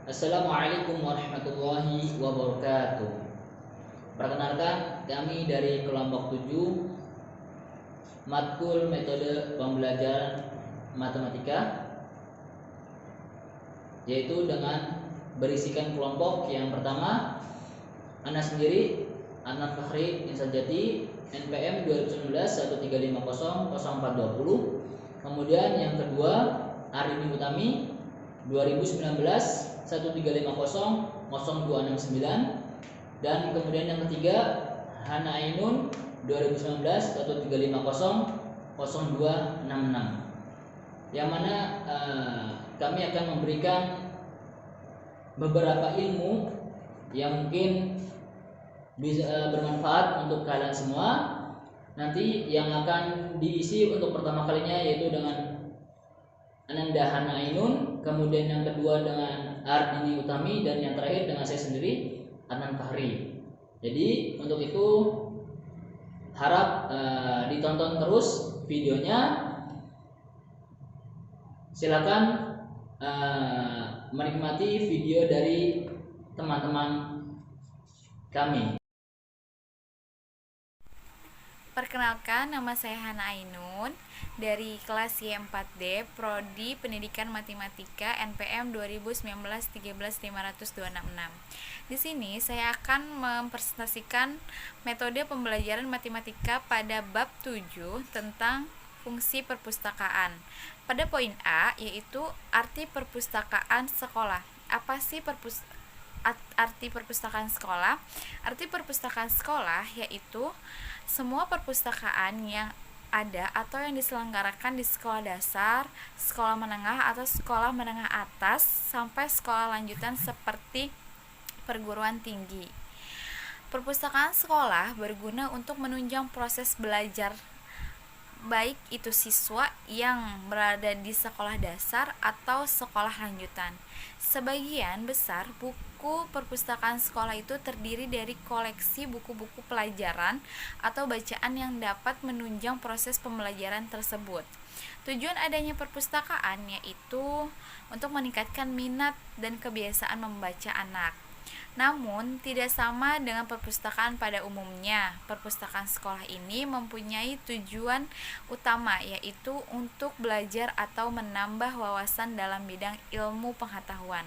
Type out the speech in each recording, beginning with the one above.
Assalamualaikum warahmatullahi wabarakatuh. Perkenalkan, kami dari kelompok 7 matkul metode pembelajaran matematika, yaitu dengan berisikan kelompok yang pertama Ana sendiri, Adnan Fakhri Insan Jati, NPM 2019 135000420. Kemudian yang kedua Arini Utami 2019 135000269, dan kemudian yang ketiga Hana Ainun 2019 135000266, yang mana kami akan memberikan beberapa ilmu yang mungkin bisa bermanfaat untuk kalian semua. Nanti yang akan diisi untuk pertama kalinya yaitu dengan Ananda Hana Ainun, kemudian yang kedua dengan Ardini Utami, dan yang terakhir dengan saya sendiri, Adnan Fahri. Jadi untuk itu harap ditonton terus videonya. Silakan menikmati video dari teman-teman kami. Perkenalkan, nama saya Hana Ainun dari kelas Y4D, Prodi Pendidikan Matematika, NPM 2019 135000266. Di sini saya akan mempresentasikan metode pembelajaran matematika pada bab 7 tentang fungsi perpustakaan. Pada poin A, yaitu arti perpustakaan sekolah. Apa sih arti perpustakaan sekolah? Arti perpustakaan sekolah yaitu semua perpustakaan yang ada atau yang diselenggarakan di sekolah dasar, sekolah menengah atau sekolah menengah atas sampai sekolah lanjutan seperti perguruan tinggi. Perpustakaan sekolah berguna untuk menunjang proses belajar baik itu siswa yang berada di sekolah dasar atau sekolah lanjutan. Sebagian besar buku perpustakaan sekolah itu terdiri dari koleksi buku-buku pelajaran atau bacaan yang dapat menunjang proses pembelajaran tersebut. Tujuan adanya perpustakaan yaitu untuk meningkatkan minat dan kebiasaan membaca anak. Namun, tidak sama dengan perpustakaan pada umumnya. Perpustakaan sekolah ini mempunyai tujuan utama, yaitu untuk belajar atau menambah wawasan dalam bidang ilmu pengetahuan.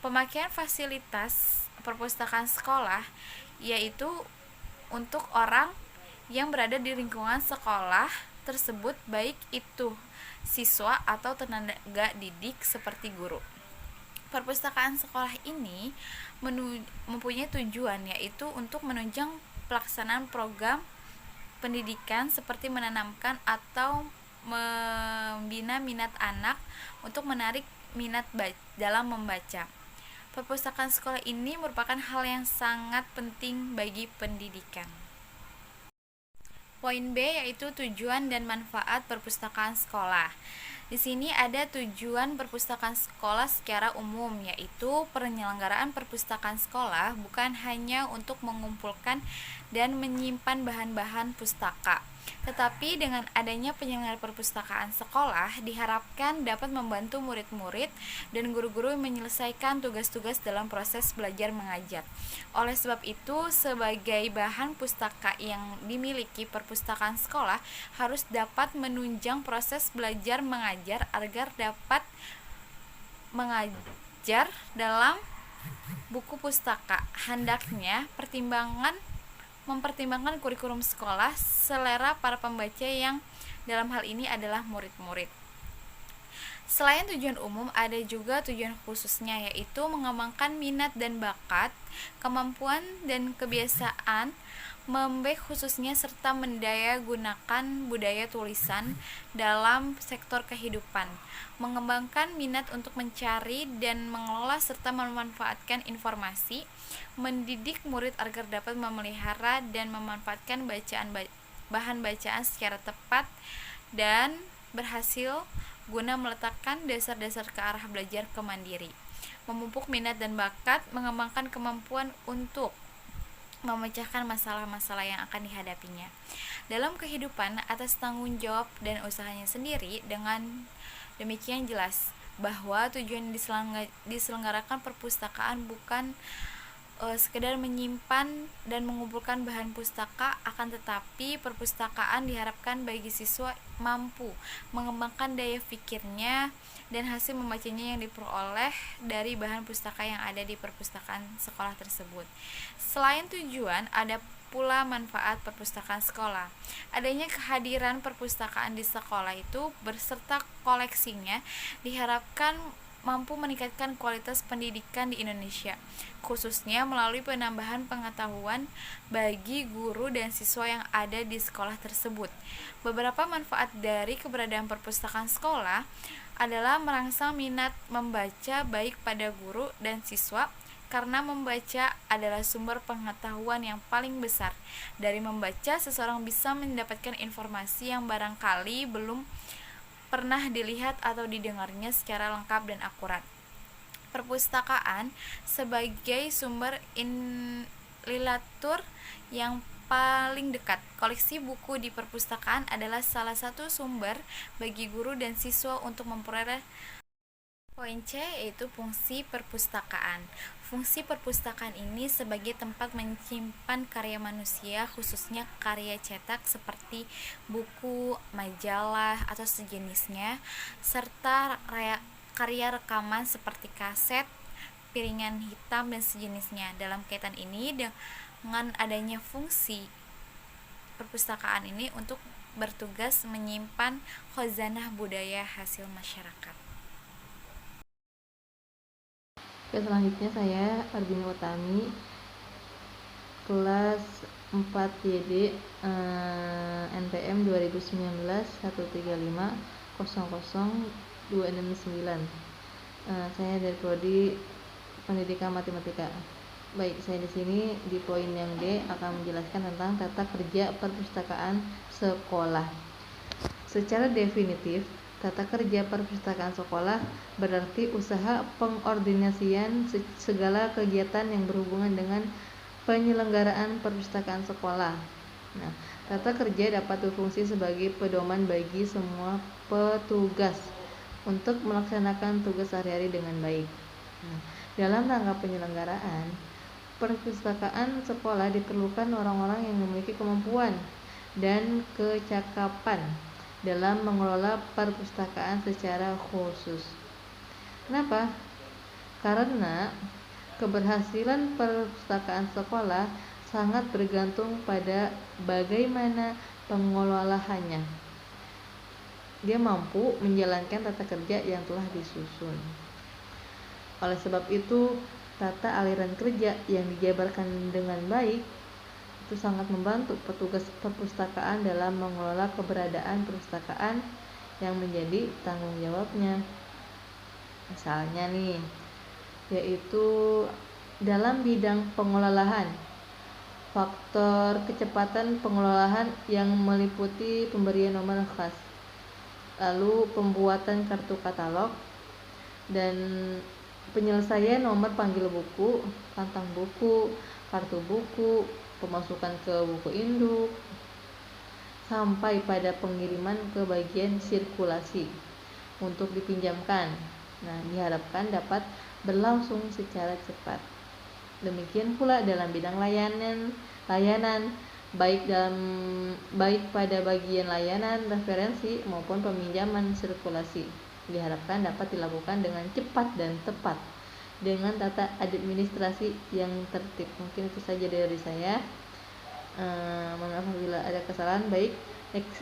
Pemakaian fasilitas perpustakaan sekolah yaitu untuk orang yang berada di lingkungan sekolah tersebut, baik itu siswa atau tenaga didik seperti guru. Perpustakaan sekolah ini mempunyai tujuan yaitu untuk menunjang pelaksanaan program pendidikan seperti menanamkan atau membina minat anak untuk menarik minat dalam membaca. Perpustakaan sekolah ini merupakan hal yang sangat penting bagi pendidikan. Poin B yaitu tujuan dan manfaat perpustakaan sekolah. Di sini ada tujuan perpustakaan sekolah secara umum, yaitu penyelenggaraan perpustakaan sekolah bukan hanya untuk mengumpulkan dan menyimpan bahan-bahan pustaka, tetapi dengan adanya penyelenggaraan perpustakaan sekolah diharapkan dapat membantu murid-murid dan guru-guru menyelesaikan tugas-tugas dalam proses belajar mengajar. Oleh sebab itu, sebagai bahan pustaka yang dimiliki perpustakaan sekolah harus dapat menunjang proses belajar mengajar agar dapat mengajar dalam buku pustaka. Hendaknya mempertimbangkan kurikulum sekolah, selera para pembaca yang dalam hal ini adalah murid-murid. Selain tujuan umum, ada juga tujuan khususnya, yaitu mengembangkan minat dan bakat, kemampuan dan kebiasaan membaik khususnya, serta mendaya gunakan budaya tulisan dalam sektor kehidupan, mengembangkan minat untuk mencari dan mengelola serta memanfaatkan informasi, mendidik murid agar dapat memelihara dan memanfaatkan bahan bacaan secara tepat dan berhasil guna meletakkan dasar-dasar ke arah belajar kemandiri, memupuk minat dan bakat, mengembangkan kemampuan untuk memecahkan masalah-masalah yang akan dihadapinya dalam kehidupan atas tanggung jawab dan usahanya sendiri. Dengan demikian jelas bahwa tujuan diselenggarakan perpustakaan bukan sekedar menyimpan dan mengumpulkan bahan pustaka, akan tetapi perpustakaan diharapkan bagi siswa mampu mengembangkan daya pikirnya dan hasil membacanya yang diperoleh dari bahan pustaka yang ada di perpustakaan sekolah tersebut. Selain tujuan, ada pula manfaat perpustakaan sekolah. Adanya kehadiran perpustakaan di sekolah itu berserta koleksinya diharapkan mampu meningkatkan kualitas pendidikan di Indonesia, khususnya melalui penambahan pengetahuan bagi guru dan siswa yang ada di sekolah tersebut. Beberapa manfaat dari keberadaan perpustakaan sekolah adalah merangsang minat membaca baik pada guru dan siswa, karena membaca adalah sumber pengetahuan yang paling besar. Dari membaca, seseorang bisa mendapatkan informasi yang barangkali belum pernah dilihat atau didengarnya secara lengkap dan akurat. Perpustakaan sebagai sumber literatur yang paling dekat. Koleksi buku di perpustakaan adalah salah satu sumber bagi guru dan siswa untuk memperoleh. Poin C yaitu fungsi perpustakaan. Fungsi perpustakaan ini sebagai tempat menyimpan karya manusia, khususnya karya cetak seperti buku, majalah, atau sejenisnya, serta karya rekaman seperti kaset, piringan hitam, dan sejenisnya. Dalam kaitan ini, dengan adanya fungsi perpustakaan ini untuk bertugas menyimpan khazanah budaya hasil masyarakat. Oke, selanjutnya saya Arbina Utami, kelas 4 YD, NPM 2019 135 00 269. Saya dari prodi Pendidikan Matematika. Baik, saya di sini di poin yang D akan menjelaskan tentang tata kerja perpustakaan sekolah. Secara definitif, tata kerja perpustakaan sekolah berarti usaha pengordinasian segala kegiatan yang berhubungan dengan penyelenggaraan perpustakaan sekolah. Nah, tata kerja dapat berfungsi sebagai pedoman bagi semua petugas untuk melaksanakan tugas sehari-hari dengan baik. Nah, dalam rangka penyelenggaraan perpustakaan sekolah diperlukan orang-orang yang memiliki kemampuan dan kecakapan dalam mengelola perpustakaan secara khusus. Kenapa? Karena keberhasilan perpustakaan sekolah sangat bergantung pada bagaimana pengelolaannya. Dia mampu menjalankan tata kerja yang telah disusun. Oleh sebab itu, tata aliran kerja yang dijabarkan dengan baik itu sangat membantu petugas perpustakaan dalam mengelola keberadaan perpustakaan yang menjadi tanggung jawabnya. Misalnya nih, yaitu dalam bidang pengelolaan, faktor kecepatan pengelolaan yang meliputi pemberian nomor khas, lalu pembuatan kartu katalog, dan penyelesaian nomor panggil buku, kantong buku, kartu buku, pemasukan ke buku induk, sampai pada pengiriman ke bagian sirkulasi untuk dipinjamkan. Nah, diharapkan dapat berlangsung secara cepat. Demikian pula dalam bidang layanan baik pada bagian layanan referensi maupun peminjaman sirkulasi, diharapkan dapat dilakukan dengan cepat dan tepat dengan tata administrasi yang tertib. Mungkin itu saja dari saya. Mohon maaf apabila ada kesalahan. Baik,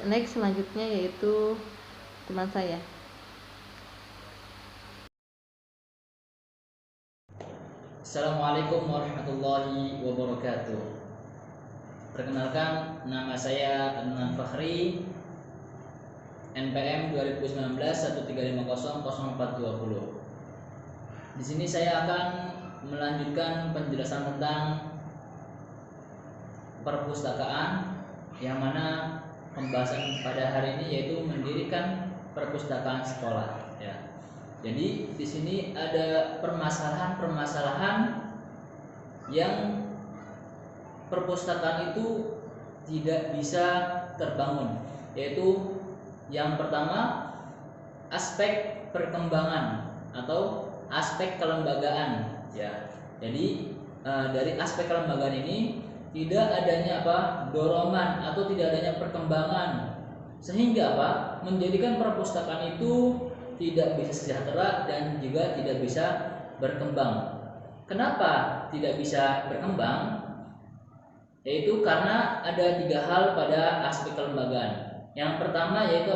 next selanjutnya yaitu teman saya. Assalamualaikum warahmatullahi wabarakatuh. Perkenalkan, nama saya Adnan Fakhri, NPM 2019 13500 0420. Di sini saya akan melanjutkan penjelasan tentang perpustakaan, yang mana pembahasan pada hari ini yaitu mendirikan perpustakaan sekolah. Ya. Jadi di sini ada permasalahan-permasalahan yang perpustakaan itu tidak bisa terbangun, yaitu yang pertama aspek perkembangan. atau aspek kelembagaan ya. Jadi dari aspek kelembagaan ini tidak adanya dorongan atau tidak adanya perkembangan, sehingga menjadikan perpustakaan itu tidak bisa sejahtera dan juga tidak bisa berkembang. Kenapa tidak bisa berkembang? Yaitu karena ada 3 hal pada aspek kelembagaan. Yang pertama yaitu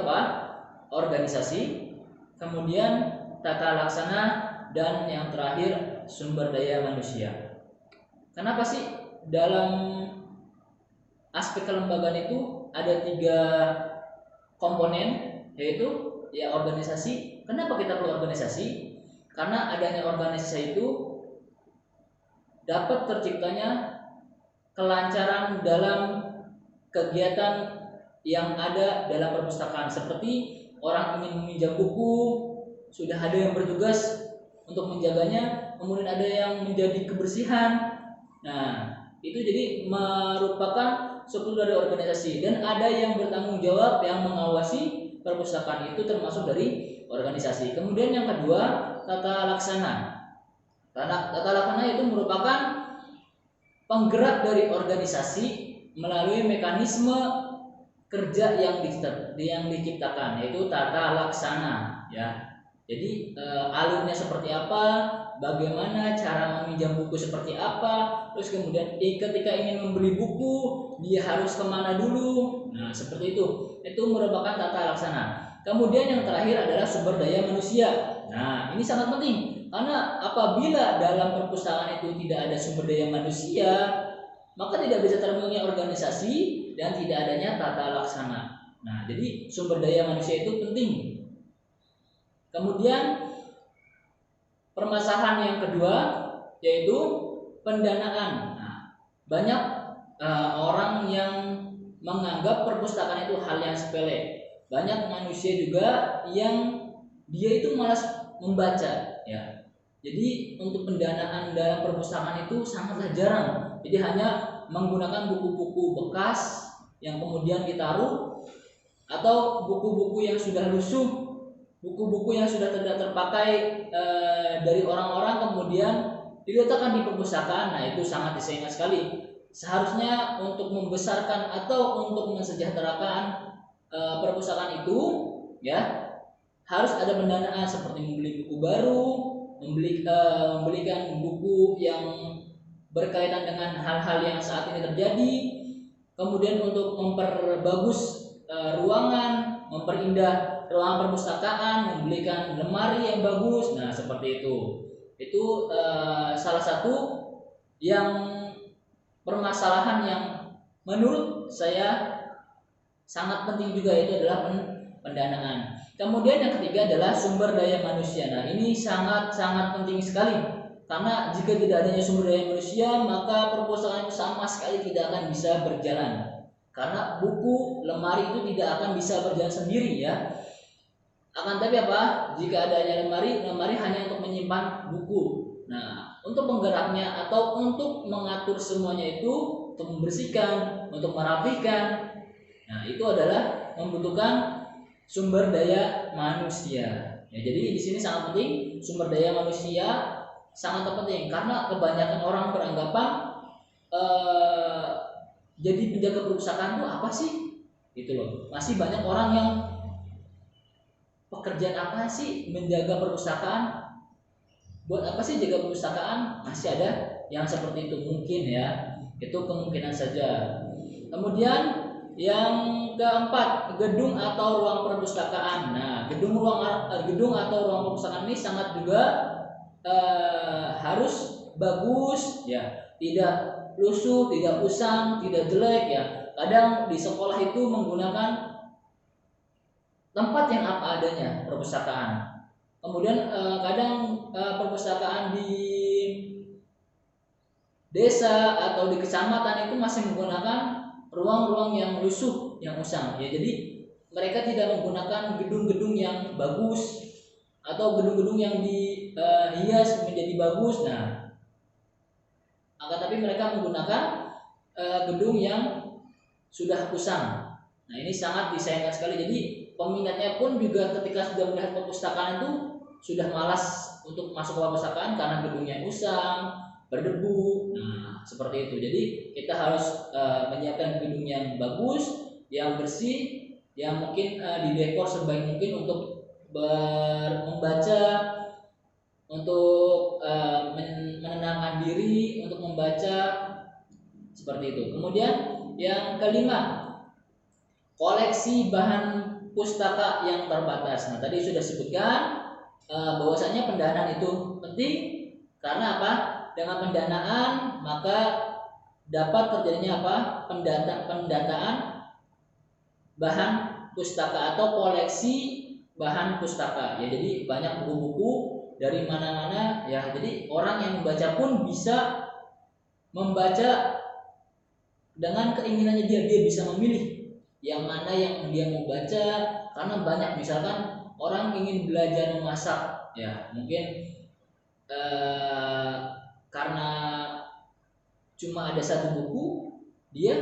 organisasi, kemudian tata laksana, dan yang terakhir sumber daya manusia. Kenapa sih dalam aspek kelembagaan itu ada 3 komponen, yaitu ya organisasi. Kenapa kita perlu organisasi? Karena adanya organisasi itu dapat terciptanya kelancaran dalam kegiatan yang ada dalam perpustakaan. Seperti orang ingin meminjam buku, sudah ada yang bertugas untuk menjaganya, kemudian ada yang menjadi kebersihan. Nah, itu jadi merupakan suatu dari organisasi, dan ada yang bertanggung jawab yang mengawasi perpustakaan itu termasuk dari organisasi. Kemudian yang kedua, tata laksana. Tata laksana itu merupakan penggerak dari organisasi melalui mekanisme kerja yang diciptakan, yaitu tata laksana ya. Jadi alurnya seperti apa, bagaimana cara meminjam buku seperti apa, terus kemudian ketika ingin membeli buku dia harus kemana dulu. Nah seperti itu merupakan tata laksana. Kemudian yang terakhir adalah sumber daya manusia. Nah ini sangat penting, karena apabila dalam perpustakaan itu tidak ada sumber daya manusia, maka tidak bisa terbentuknya organisasi dan tidak adanya tata laksana. Nah jadi sumber daya manusia itu penting. Kemudian permasalahan yang kedua yaitu pendanaan. Nah, banyak orang yang menganggap perpustakaan itu hal yang sepele. Banyak manusia juga yang dia itu malas membaca ya. Jadi untuk pendanaan dalam perpustakaan itu sangatlah jarang. Jadi hanya menggunakan buku-buku bekas yang kemudian ditaruh, atau buku-buku yang sudah lusuh, buku-buku yang sudah tidak terpakai dari orang-orang kemudian diletakkan di perpustakaan. Nah itu sangat disayangkan sekali. Seharusnya untuk membesarkan atau untuk mensejahterakan perpustakaan itu ya harus ada pendanaan, seperti membeli buku baru, membelikan buku yang berkaitan dengan hal-hal yang saat ini terjadi, kemudian untuk memperbagus ruangan, memperindah ruangan perpustakaan, membelikan lemari yang bagus. Nah seperti itu salah satu yang permasalahan yang menurut saya sangat penting juga, itu adalah pendanaan. Kemudian yang ketiga adalah sumber daya manusia. Nah ini sangat penting sekali, karena jika tidak adanya sumber daya manusia maka perpustakaan itu sama sekali tidak akan bisa berjalan. Karena buku, lemari itu tidak akan bisa berjalan sendiri ya. Akan tapi jika adanya lemari hanya untuk menyimpan buku. Nah untuk penggeraknya atau untuk mengatur semuanya itu, untuk membersihkan, untuk merapikan, nah itu adalah membutuhkan sumber daya manusia. Ya, jadi di sini sangat penting sumber daya manusia, sangat penting karena kebanyakan orang beranggapan jadi penjaga perpustakaan itu apa sih? Gitu loh. Masih banyak orang yang pekerjaan apa sih menjaga perpustakaan? Buat apa sih jaga perpustakaan? Masih ada yang seperti itu mungkin ya. Itu kemungkinan saja. Kemudian yang keempat, gedung atau ruang perpustakaan. Nah, gedung atau ruang perpustakaan ini sangat juga harus bagus ya, tidak lusuh, tidak usang, tidak jelek ya. Kadang di sekolah itu menggunakan tempat yang apa adanya perpustakaan. Kemudian kadang perpustakaan di desa atau di kecamatan itu masih menggunakan ruang-ruang yang lusuh, yang usang ya. Jadi mereka tidak menggunakan gedung-gedung yang bagus atau gedung-gedung yang dihias menjadi bagus. Nah, akan tapi mereka menggunakan gedung yang sudah usang. Nah, ini sangat disayangkan sekali. Jadi peminatnya pun juga ketika sudah melihat perpustakaan itu sudah malas untuk masuk ke perpustakaan karena gedungnya usang, berdebu. Nah, seperti itu. Jadi kita harus menyiapkan gedung yang bagus, yang bersih, yang mungkin didekor sebaik mungkin untuk membaca, untuk menenangkan diri, untuk membaca, seperti itu. Kemudian yang kelima, koleksi bahan pustaka yang terbatas. Nah, tadi sudah sebutkan bahwasanya pendanaan itu penting karena apa? Dengan pendanaan maka dapat terjadinya apa? Pendataan bahan pustaka atau koleksi bahan pustaka. Ya, jadi banyak buku-buku dari mana-mana ya. Jadi orang yang membaca pun bisa membaca dengan keinginannya dia bisa memilih yang mana yang dia mau baca, karena banyak, misalkan orang ingin belajar memasak ya, mungkin karena cuma ada satu buku dia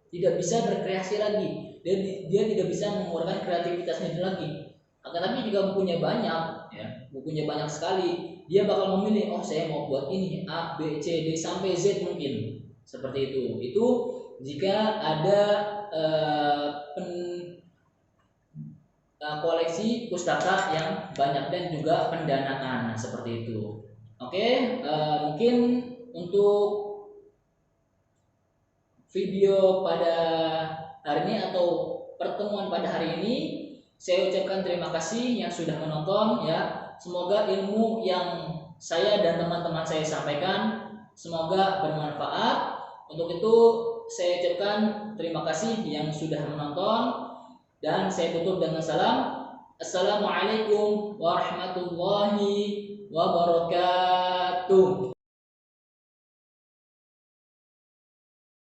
tidak bisa berkreasi lagi, dia tidak bisa mengeluarkan kreativitasnya lagi. Akan tapi jika bukunya banyak ya, bukunya banyak sekali, dia bakal memilih, oh saya mau buat ini A, B, C, D sampai Z mungkin. Seperti itu. Itu jika ada koleksi pustaka yang banyak dan juga pendanaan. Nah, seperti itu. Oke, mungkin untuk video pada hari ini atau pertemuan pada hari ini saya ucapkan terima kasih yang sudah menonton ya. Semoga ilmu yang saya dan teman-teman saya sampaikan semoga bermanfaat. Untuk itu saya ucapkan terima kasih yang sudah menonton dan saya tutup dengan salam. Assalamualaikum warahmatullahi wabarakatuh.